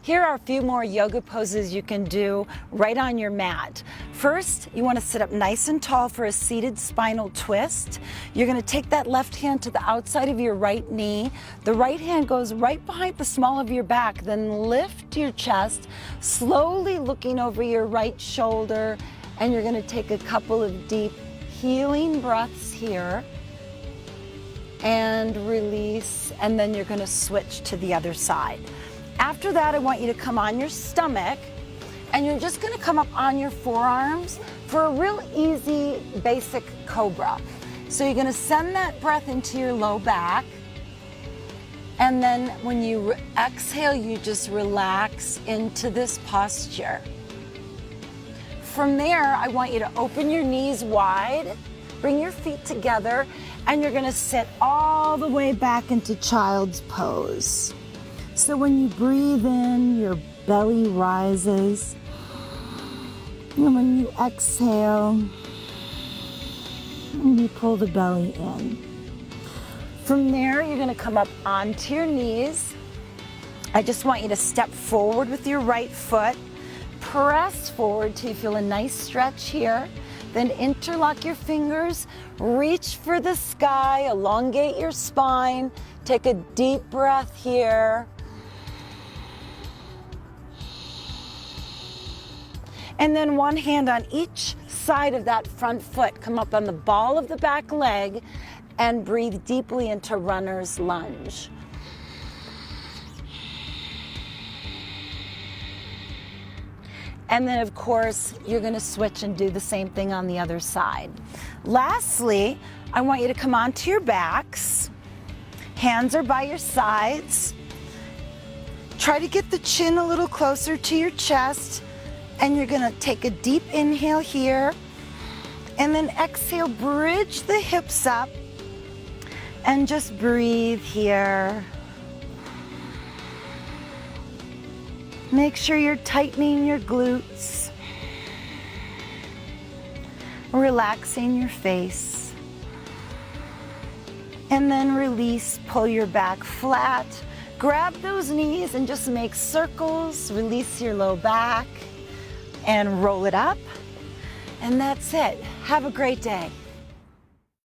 Here are a few more yoga poses you can do right on your mat. First, you want to sit up nice and tall for a seated spinal twist. You're going to take that left hand to the outside of your right knee. The right hand goes right behind the small of your back. Then lift your chest, slowly looking over your right shoulder. And you're going to take a couple of deep healing breaths here. And release, and then you're going to switch to the other side. After that, I want you to come on your stomach, and you're just going to come up on your forearms for a real easy, basic cobra. So you're going to send that breath into your low back, and then when you exhale, you just relax into this posture. From there, I want you to open your knees wide, bring your feet together, and you're going to sit all the way back into child's pose. So when you breathe in, your belly rises. And when you exhale, you pull the belly in. From there, you're going to come up onto your knees. I just want you to step forward with your right foot. Press forward till you feel a nice stretch here. Then interlock your fingers, reach for the sky, elongate your spine, take a deep breath here. And then one hand on each side of that front foot, come up on the ball of the back leg and breathe deeply into runner's lunge. And then, of course, you're going to switch and do the same thing on the other side. Lastly, I want you to come onto your backs. Hands are by your sides. Try to get the chin a little closer to your chest. And you're going to take a deep inhale here. And then exhale, bridge the hips up. And just breathe here. Make sure you're tightening your glutes, relaxing your face, and then release, pull your back flat, grab those knees and just make circles, release your low back, and roll it up, and that's it. Have a great day.